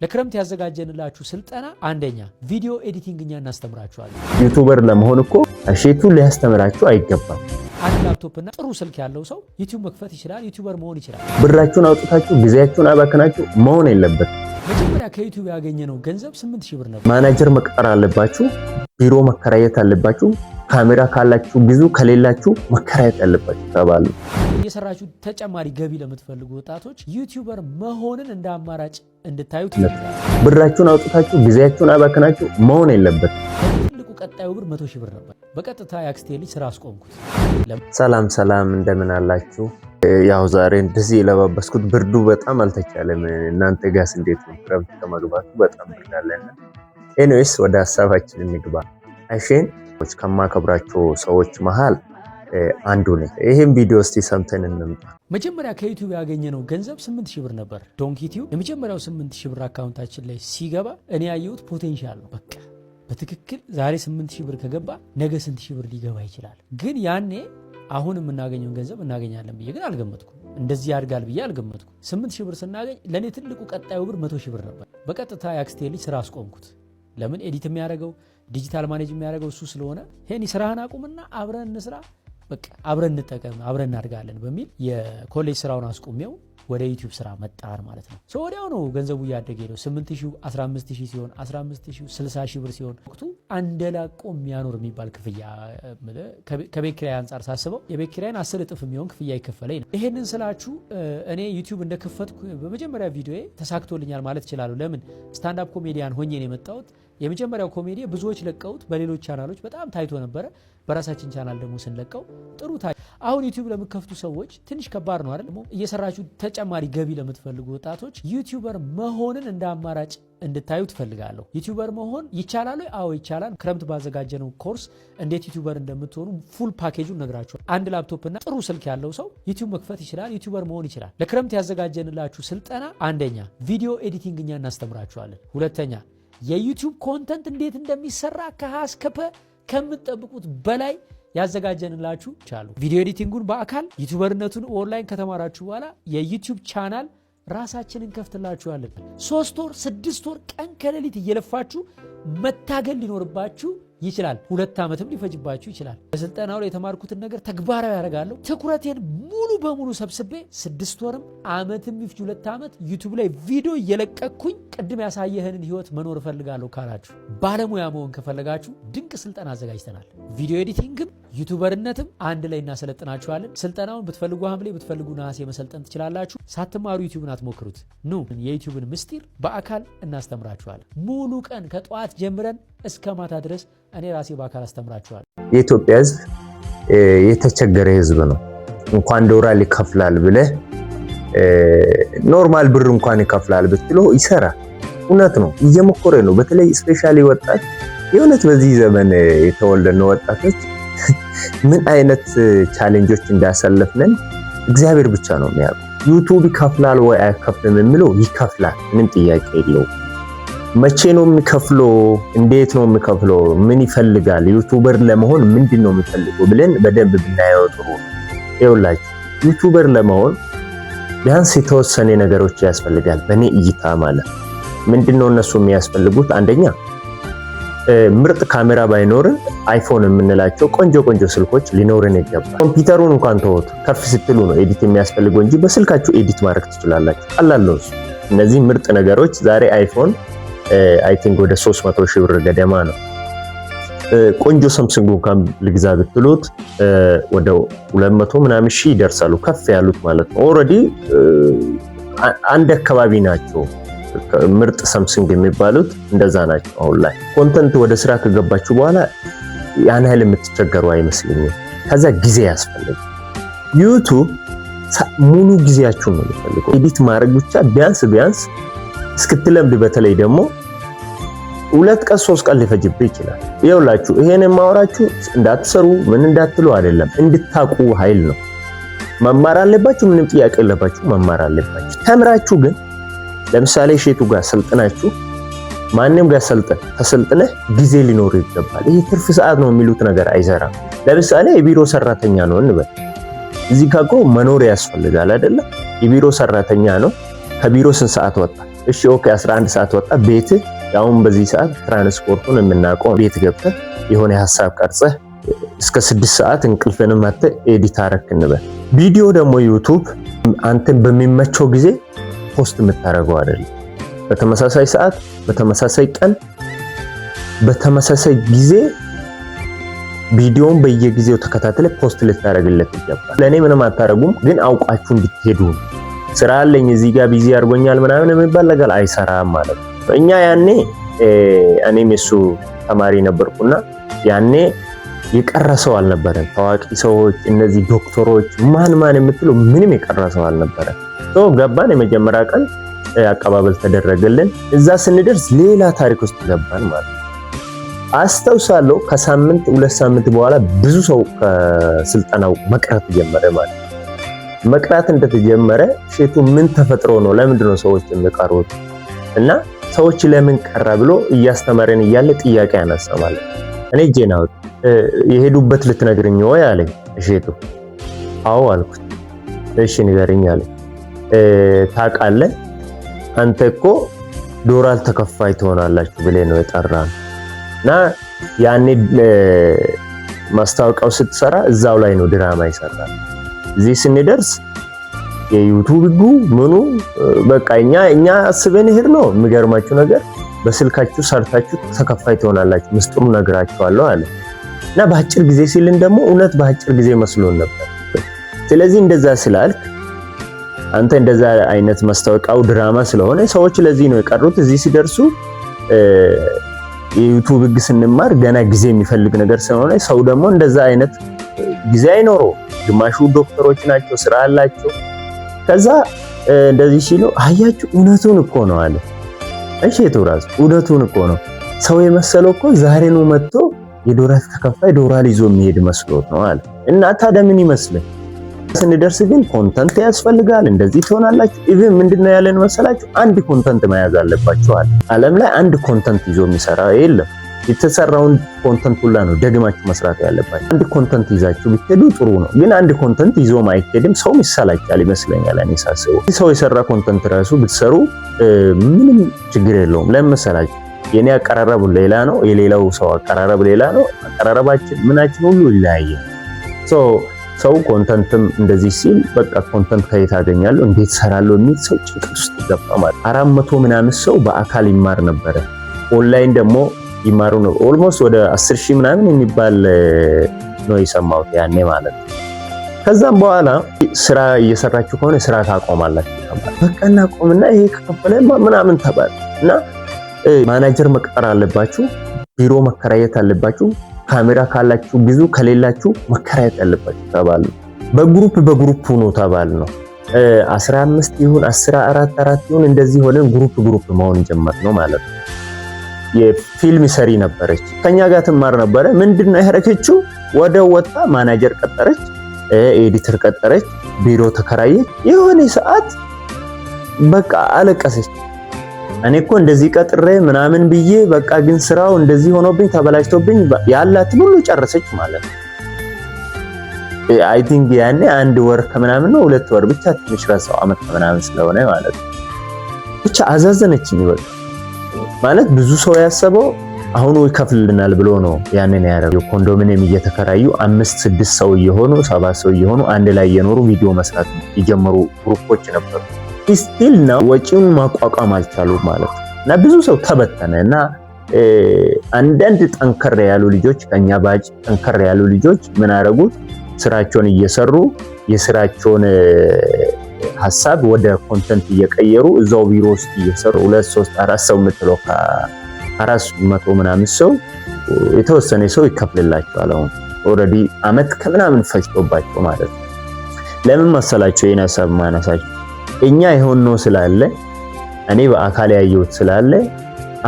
ለክረምት ያዘጋጀንላችሁ ስልጠና አንደኛ ቪዲዮ ኤዲቲንግ እኛ እናስተምራችኋለን። ዩቲዩበር ለመሆን እኮ እሺቱ ሊያስተምራችሁ አይገባም። አንድ ላፕቶፕ እና ጥሩ ስልክ ያለው ሰው ዩቲዩብ መክፈት ይችላል፣ ዩቲዩበር መሆን ይችላል። ብራችሁን አውጥታችሁ ጊዜያችሁን አባከናችሁ መሆን የለበት። መጀመሪያ ከዩቲዩብ ያገኘነው ገንዘብ 8000 ብር ነበር። ማናጀር መቅጠር አለባችሁ፣ ቢሮ መከራየት አለባችሁ፣ ካሜራ ካላችሁ ግዙ፣ ከሌላችሁ መከራየት አለባችሁ ተባሉ። እየሰራችሁ ተጨማሪ ገቢ ለምትፈልጉ ወጣቶች ዩቲዩበር መሆንን እንደ አማራጭ እንድታዩት ብራችሁን አውጥታችሁ ጊዜያችሁን አባከናችሁ መሆን የለበት። ትልቁ ቀጣዩ ብር 100000 ብር ነበር። በቀጥታ የአክስቴ ልጅ ስራ አስቆምኩት። ሰላም እንደምን አላችሁ? ያው ዛሬ እንደዚህ የለባበስኩት ብርዱ በጣም አልተቻለም። እናንተ ጋርስ እንዴት ነው? ክረምት ከመግባቱ በጣም ብርድ አለና ኤኒዌይስ ወደ ሐሳባችን እንግባ። አይሼን ከማከብራቸው ሰዎች መሃል አንዱ ነኝ። ይሄን ቪዲዮ እስቲ ሰምተን እንምጣ። መጀመሪያ ከዩቲዩብ ያገኘነው ገንዘብ 8000 ብር ነበር። ዶንኪ ዩቲዩብ የመጀመሪያው 8000 ብር አካውንታችን ላይ ሲገባ እኔ ያየሁት ፖቴንሻል ነው። በቃ በትክክል ዛሬ 8000 ብር ከገባ ነገ ስንት ሺህ ብር ሊገባ ይችላል። ግን ያኔ አሁን የምናገኘውን ገንዘብ እናገኛለን ብዬ ግን አልገመትኩም። እንደዚህ ያድጋል ብዬ አልገመትኩም። 8000 ብር ስናገኝ ለኔ ትልቁ ቀጣዩ ብር 100000 ብር ነበር። በቀጥታ የአክስቴ ልጅ ስራ አስቆምኩት። ለምን ኤዲት የሚያደርገው ዲጂታል ማኔጅ የሚያደርገው እሱ ስለሆነ ሄኒ ስራህን አቁምና አብረን እንስራ፣ በቃ አብረን እንጠቀም፣ አብረን እናድጋለን በሚል የኮሌጅ ስራውን አስቆሜው ወደ ዩቲዩብ ስራ መጣን ማለት ነው። ወዲያው ነው ገንዘቡ እያደገ ሄደው 8000 15000 ሲሆን 15000 60000 ብር ሲሆን ወቅቱ አንደላቆ የሚያኖር የሚባል ክፍያ ከቤት ኪራይ አንጻር ሳስበው የቤት ኪራይን 10 እጥፍ የሚሆን ክፍያ ይከፈለኝ ነው። ይሄንን ስላችሁ እኔ ዩቲዩብ እንደከፈትኩ በመጀመሪያ ቪዲዮዬ ተሳክቶልኛል ማለት እችላለሁ። ለምን ስታንድ አፕ ኮሜዲያን ሆኜ ነው የመጣሁት። የመጀመሪያው ኮሜዲ ብዙዎች ለቀውት በሌሎች ቻናሎች በጣም ታይቶ ነበረ። በራሳችን ቻናል ደግሞ ስንለቀው ጥሩ ታይቶ። አሁን ዩቲዩብ ለምትከፍቱ ሰዎች ትንሽ ከባድ ነው አይደል? እየሰራችሁ ተጨማሪ ገቢ ለምትፈልጉ ወጣቶች ዩቲዩበር መሆንን እንደ አማራጭ እንድታዩ ትፈልጋለሁ። ዩቲዩበር መሆን ይቻላል? አዎ ይቻላል። ክረምት ባዘጋጀነው ኮርስ እንዴት ዩቲዩበር እንደምትሆኑ ፉል ፓኬጁን ነግራችኋል። አንድ ላፕቶፕ እና ጥሩ ስልክ ያለው ሰው ዩቲዩብ መክፈት ይችላል፣ ዩቲዩበር መሆን ይችላል። ለክረምት ያዘጋጀንላችሁ ስልጠና አንደኛ ቪዲዮ ኤዲቲንግ እኛ እናስተምራችኋለን። ሁለተኛ የዩቲዩብ ኮንተንት እንዴት እንደሚሰራ ከሀስከፐ ከምትጠብቁት በላይ ያዘጋጀንላችሁ ቻሉ። ቪዲዮ ኤዲቲንጉን በአካል ዩቲዩበርነቱን ኦንላይን ከተማራችሁ በኋላ የዩቲዩብ ቻናል ራሳችንን ከፍትላችኋለን። 3 ወር 6 ወር ቀን ከሌሊት እየለፋችሁ መታገል ሊኖርባችሁ ይችላል። 2 ዓመትም ሊፈጅባችሁ ይችላል። በስልጠናው ላይ የተማርኩትን ነገር ተግባራዊ ያደርጋለሁ። ትኩረቴን ሙሉ በሙሉ ሰብስቤ 6 ወርም ዓመትም ይፍጅ 2 ዓመት ዩቲዩብ ላይ ቪዲዮ እየለቀኩኝ ቅድም ያሳየህንን ህይወት መኖር እፈልጋለሁ ካላችሁ፣ ባለሙያ መሆን ከፈለጋችሁ ድንቅ ስልጠና አዘጋጅተናል። ቪዲዮ ኤዲቲንግም ዩቲዩበርነትም አንድ ላይ እናሰለጥናችኋለን። ስልጠናውን ብትፈልጉ ሐምሌ ብትፈልጉ ነሐሴ መሰልጠን ትችላላችሁ። ሳትማሩ ዩቲዩብን አትሞክሩት። ኑ የዩቲዩብን ምስጢር በአካል እናስተምራችኋለን። ሙሉ ቀን ከጠዋት ጀምረን እስከ ማታ ድረስ እኔ ራሴ በአካል አስተምራችኋለሁ። የኢትዮጵያ ህዝብ የተቸገረ ህዝብ ነው። እንኳን ዶላር ይከፍላል ብለህ ኖርማል ብር እንኳን ይከፍላል ብትለው ይሰራል። እውነት ነው፣ እየሞከረ ነው። በተለይ ስፔሻሊ ወጣት የእውነት በዚህ ዘመን የተወለድነው ወጣቶች ምን አይነት ቻሌንጆች እንዳሳለፍነን እግዚአብሔር ብቻ ነው የሚያውቀው። ዩቲዩብ ይከፍላል ወይ አይከፍልም የሚለው ይከፍላል፣ ምንም ጥያቄ የለውም። መቼ ነው የሚከፍለው? እንዴት ነው የሚከፍለው? ምን ይፈልጋል? ዩቲዩበር ለመሆን ምንድን ነው የሚፈልገው ብለን በደንብ ብናየው ጥሩ ነው። ይኸውላችሁ ዩቲዩበር ለመሆን ቢያንስ የተወሰነ ነገሮች ያስፈልጋል። በእኔ እይታ ማለት ምንድነው እነሱ የሚያስፈልጉት? አንደኛ ምርጥ ካሜራ ባይኖርን አይፎን የምንላቸው ቆንጆ ስልኮች ሊኖርን ይገባል። ኮምፒውተሩን እንኳን ተወት፣ ከፍ ስትሉ ነው ኤዲት የሚያስፈልገው እንጂ በስልካችሁ ኤዲት ማድረግ ትችላላችሁ። ቀላል ነው። እነዚህ ምርጥ ነገሮች ዛሬ አይፎን አይ ቲንክ ወደ 300,000 ብር ገደማ ነው። ቆንጆ ሳምሰንግ እንኳን ልግዛ ብትሉት ወደ 200 ምናምን ሺህ ይደርሳሉ፣ ከፍ ያሉት ማለት ነው። ኦልሬዲ አንድ አካባቢ ናቸው። ምርጥ ሳምሰንግ የሚባሉት እንደዛ ናቸው። አሁን ላይ ኮንተንት ወደ ስራ ከገባችሁ በኋላ ያን ያህል የምትቸገሩ አይመስልኝም። ከዛ ጊዜ ያስፈልጋል። ዩቲዩብ ሙሉ ጊዜያችሁን ነው የሚፈልገው። ኤዲት ማድረግ ብቻ ቢያንስ እስክትለምድ፣ በተለይ ደግሞ 2 ቀን 3 ቀን ሊፈጅብህ ይችላል። ይኸውላችሁ ይሄን የማወራችሁ እንዳትሰሩ ምን እንዳትሉ አይደለም፣ እንድታቁ ኃይል ነው። መማር አለባችሁ፣ ምንም ጥያቄ የለባችሁ፣ መማር አለባችሁ። ተምራችሁ ግን ለምሳሌ ሼቱ ጋር ሰልጥናችሁ ማንንም ጋር ተሰልጥነህ ጊዜ ሊኖር ይገባል። ይሄ ትርፍ ሰዓት ነው የሚሉት ነገር አይሰራም። ለምሳሌ የቢሮ ሰራተኛ ነው እንበል። እዚህ ጋር መኖር ያስፈልጋል አይደለ? የቢሮ ሰራተኛ ነው። ከቢሮ ስንት ሰዓት ወጣ? እሺ ኦኬ 11 ሰዓት ወጣ ቤት ያውን በዚህ ሰዓት ትራንስፖርቱን የምናውቀው ቤት ገብተህ የሆነ ሐሳብ ቀርጸህ እስከ 6 ሰዓት እንቅልፍንም አተ ኤዲት አረክ እንበል። ቪዲዮ ደግሞ ዩቲዩብ አንተን በሚመቸው ጊዜ ፖስት የምታደርገው አይደለም። በተመሳሳይ ሰዓት፣ በተመሳሳይ ቀን፣ በተመሳሳይ ጊዜ ቪዲዮን በየጊዜው ተከታትለ ፖስት ልታደርግለት ይገባል። ለኔ ምንም አታረጉም፣ ግን አውቃችሁ እንድትሄዱ ስራ አለኝ እዚህ ጋር ቢዚ አድርጎኛል ምናምን የሚባል ነገር አይሰራም ማለት ነው። እኛ ያኔ እኔም እሱ ተማሪ ነበርኩና ያኔ የቀረሰው አልነበረም። ታዋቂ ሰዎች እነዚህ ዶክተሮች ማን የምትለው ምንም የቀረሰው አልነበረም። ገባን። የመጀመሪያ ቀን አቀባበል ተደረገልን። እዛ ስንደርስ ሌላ ታሪክ ውስጥ ገባን ማለት ነው። አስተውሳለሁ ከሳምንት 2 ሳምንት በኋላ ብዙ ሰው ከስልጠናው መቅረት ጀመረ ማለት ነው። መቅረት እንደተጀመረ ሼቱ ምን ተፈጥሮ ነው ለምንድነው ሰዎች የሚቀሩት እና ሰዎች ለምን ቀራ ብሎ እያስተማረን እያለ ጥያቄ ያነሳ ማለት ነው። እኔ ጄናው የሄዱበት ልትነግርኝ ወይ አለኝ ሼቱ። አዎ አልኩት። እሺ ንገረኝ አለኝ። ታውቃለህ አንተ እኮ ዶላር ተከፋይ ትሆናላችሁ ብለህ ነው የጠራን እና ያኔ ማስታወቂያው ስትሰራ እዛው ላይ ነው ድራማ ይሰራል። እዚህ ስንደርስ የዩቲዩብ ህጉ ምኑ በቃ እኛ አስበን ይሄድ ነው። የሚገርማችሁ ነገር በስልካችሁ ሰርታችሁ ተከፋይ ትሆናላችሁ ምስጢሩ ነግራችኋለሁ አለ እና በአጭር ጊዜ ሲልን ደግሞ እውነት በአጭር ጊዜ መስሎን ነበር። ስለዚህ እንደዛ ስላልክ አንተ እንደዛ አይነት ማስታወቂያው ድራማ ስለሆነ ሰዎች ለዚህ ነው የቀሩት። እዚህ ሲደርሱ የዩቲዩብ ህግ ስንማር ገና ጊዜ የሚፈልግ ነገር ስለሆነ ሰው ደግሞ እንደዛ አይነት ጊዜ አይኖረው። ግማሹ ዶክተሮች ናቸው፣ ስራ አላቸው። ከዛ እንደዚህ ሲሉ አያችሁ እውነቱን እኮ ነው አለ። እሺ የተውራዝ እውነቱን እኮ ነው። ሰው የመሰለው እኮ ዛሬ ነው መጥቶ የዶላር ተከፋይ ዶላር ይዞ የሚሄድ መስሎት ነው አለ። እና ታዲያ ምን ይመስል ስንደርስ ግን ኮንተንት ያስፈልጋል። እንደዚህ ትሆናላችሁ። ኢቭን ምንድነው ያለን መሰላችሁ? አንድ ኮንተንት መያዝ አለባችሁ አለ። ዓለም ላይ አንድ ኮንተንት ይዞ የሚሰራ የለም። የተሰራውን ኮንተንት ሁላ ነው ደግማችሁ መስራት ያለባችሁ። አንድ ኮንተንት ይዛችሁ ብትሄዱ ጥሩ ነው፣ ግን አንድ ኮንተንት ይዞ ማይሄድም ሰው ይሳላቻል ይመስለኛል እኔ ሳስበው። ሰው የሰራ ኮንተንት ራሱ ብትሰሩ ምንም ችግር የለውም። ለምን መሰላችሁ? የኔ አቀራረብ ሌላ ነው፣ የሌላው ሰው አቀራረብ ሌላ ነው። አቀራረባችን ምናችን ሁሉ ይለያያል። ሰው ኮንተንትም እንደዚህ ሲል በቃ ኮንተንት ከየት አገኛለሁ እንዴት ሰራለሁ የሚል ሰው ጭንቀት ውስጥ ይገባ ማለት 400 ምናምን ሰው በአካል ይማር ነበረ። ኦንላይን ደግሞ ይማሩ ነው። ኦልሞስት ወደ 10,000 ምናምን የሚባል ነው የሰማሁት ያኔ ማለት ነው። ከዛም በኋላ ስራ እየሰራችሁ ከሆነ ስራ ታቆማላችሁ ተባለ። በቃ እናቆምና ይሄ ከከፈለ ምናምን ተባለ እና ማናጀር መቅጠር አለባችሁ፣ ቢሮ መከራየት አለባችሁ፣ ካሜራ ካላችሁ ግዙ፣ ከሌላችሁ መከራየት አለባችሁ ተባሉ። በግሩፕ ነው ተባል ነው 15 ይሁን 14 ይሁን እንደዚህ ሆነን ግሩፕ መሆን ጀመር ነው ማለት ነው። የፊልም ሰሪ ነበረች ከኛ ጋር ትማር ነበረ። ምንድነው ያደረገችው? ወደ ወጣ ማናጀር ቀጠረች፣ ኤዲተር ቀጠረች፣ ቢሮ ተከራየች። የሆነ ሰዓት በቃ አለቀሰች። እኔ እኮ እንደዚህ ቀጥሬ ምናምን ብዬ በቃ ግን ስራው እንደዚህ ሆኖብኝ ተበላሽቶብኝ ያላት ሁሉ ጨረሰች ማለት ነው። አይ ቲንክ ያኔ 1 ወር ከምናምን ነው 2 ወር ብቻ ትንሽ ረሳው አመት ከምናምን ስለሆነ ማለት ነው። ብቻ አዛዘነችኝ በቃ ማለት ብዙ ሰው ያሰበው አሁን ይከፍልልናል ብሎ ነው ያንን ያደረገው። ኮንዶሚኒየም እየተከራዩ 5-6 ሰው እየሆኑ 7 ሰው እየሆኑ አንድ ላይ የኖሩ ቪዲዮ መስራት የጀመሩ ግሩፖች ነበሩ። ስቲል ነው ወጪውን ማቋቋም አልቻሉ ማለት ነው። እና ብዙ ሰው ተበተነ እና አንዳንድ ጠንከር ያሉ ልጆች ከኛ ባጭ ጠንከር ያሉ ልጆች ምን አደረጉት? ስራቸውን እየሰሩ የስራቸውን ሐሳብ ወደ ኮንተንት እየቀየሩ እዛው ቢሮ ውስጥ እየሰሩ 2 3 4 ሰው የምትለው ከ400 ምናምን ሰው የተወሰነ ሰው ይከፍልላቸዋል። አሁን ኦሬዲ አመት ከምናምን ፈጅቶባቸው ማለት ነው። ለምን መሰላቸው ይሄን ሐሳብ ማነሳቸው? እኛ የሆነው ስላለ እኔ በአካል ያየሁት ስላለ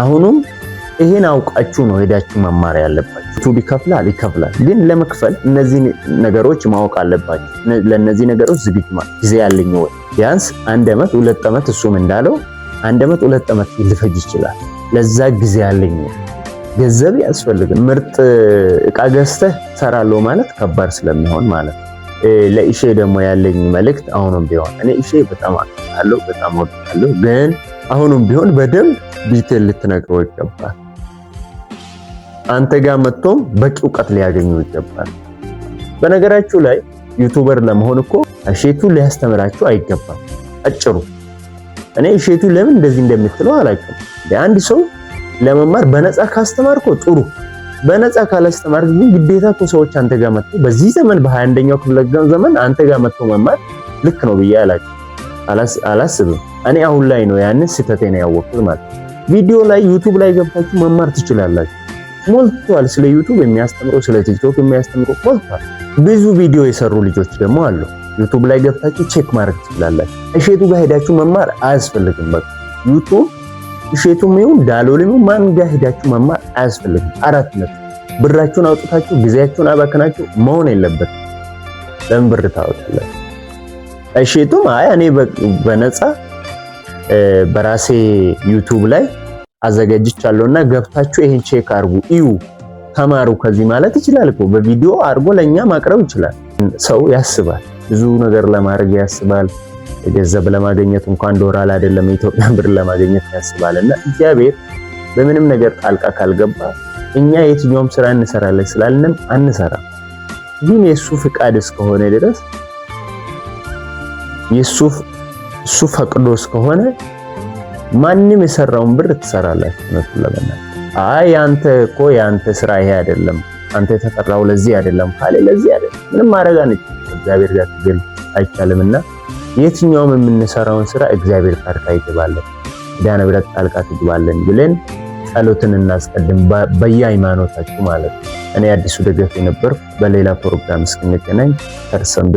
አሁንም ይሄን አውቃችሁ ነው ሄዳችሁ መማር ያለባችሁ። ዩቲዩብ ይከፍላል፣ ግን ለመክፈል እነዚህ ነገሮች ማወቅ አለባችሁ። ለነዚህ ነገሮች ዝግጁ ማለት ጊዜ ያለኝ ወይ ቢያንስ 1 አመት 2 አመት እሱም እንዳለው 1 አመት 2 አመት ሊፈጅ ይችላል። ለዛ ጊዜ ያለኝ ገንዘብ ያስፈልጋል። ምርጥ እቃ ገዝተህ ሰራለሁ ማለት ከባድ ስለሚሆን ማለት ነው። ለኢሼ ደግሞ ያለኝ መልእክት አሁንም ቢሆን እኔ ኢሼ በጣም አውቃለሁ፣ በጣም ወዳለሁ፣ ግን አሁንም ቢሆን በደንብ ዲቴል ልትነግረው ይገባል። አንተ ጋር መጥቶም በቂ እውቀት ሊያገኙ ይገባል። በነገራችሁ ላይ ዩቲዩበር ለመሆን እኮ እሸቱ ሊያስተምራችሁ አይገባም። አጭሩ እኔ እሸቱ ለምን እንደዚህ እንደምትለው አላውቅም። አንድ ሰው ለመማር በነፃ ካስተማርኮ ጥሩ፣ በነፃ ካላስተማርክ ግን ግዴታ እኮ ሰዎች አንተ ጋር መጥተው በዚህ ዘመን በ21ኛው ክፍለ ዘመን አንተ ጋር መጥተው መማር ልክ ነው ብዬ አላስብም። እኔ አሁን ላይ ነው ያንን ስህተቴን ያወቅሁት ማለት። ቪዲዮ ላይ ዩቲዩብ ላይ ገብታችሁ መማር ትችላላችሁ። ሞልቷል። ስለ ዩቲዩብ የሚያስተምሩ ስለ ቲክቶክ የሚያስተምሩ ሞልቷል። ብዙ ቪዲዮ የሰሩ ልጆች ደግሞ አሉ። ዩቲዩብ ላይ ገብታችሁ ቼክ ማድረግ ትችላላችሁ። እሸቱ ጋር ሄዳችሁ መማር አያስፈልግም። በቃ ዩቲዩብ እሸቱም ይሁን ዳሎልም ማን ጋር ሄዳችሁ መማር አያስፈልግም። አራት ነጥብ። ብራችሁን አውጥታችሁ ጊዜያችሁን አባክናችሁ መሆን የለበትም። ለምን ብር ታወጣላችሁ? እሸቱም አይ እኔ በነፃ በራሴ ዩቲዩብ ላይ አዘጋጅቻለሁና ገብታችሁ ይሄን ቼክ አርጉ፣ እዩ፣ ተማሩ ከዚህ ማለት ይችላል እኮ። በቪዲዮ አርጎ ለኛ ማቅረብ ይችላል። ሰው ያስባል፣ ብዙ ነገር ለማድረግ ያስባል። ገንዘብ ለማግኘት እንኳን ዶላር አይደለም የኢትዮጵያ ብር ለማግኘት ያስባልና እግዚአብሔር በምንም ነገር ጣልቃ ካልገባ እኛ የትኛውም ስራ እንሰራለን ስላልንም አንሰራ። ግን የሱ ፍቃድ እስከሆነ ድረስ እሱ ፈቅዶ እስከሆነ ማንም የሰራውን ብር ትሰራላችሁ። እውነቱን ለመናገር አይ አንተ እኮ ያንተ ስራ ይሄ አይደለም፣ አንተ የተጠራው ለዚህ አይደለም ካለ ለዚህ አይደለም ምንም ማድረግ አንችልም። እግዚአብሔር ጋር ትገል አይቻልምና የትኛውም የምንሰራውን ስራ እግዚአብሔር ጣልቃ ይገባለን፣ ዳነ ብረት ጣልቃ ትገባለን ብለን ጸሎትን እናስቀድም በየሃይማኖታችሁ ማለት ነው። እኔ አዲሱ ደገፍ ነበር። በሌላ ፕሮግራም እስክንገናኝ ተርሰን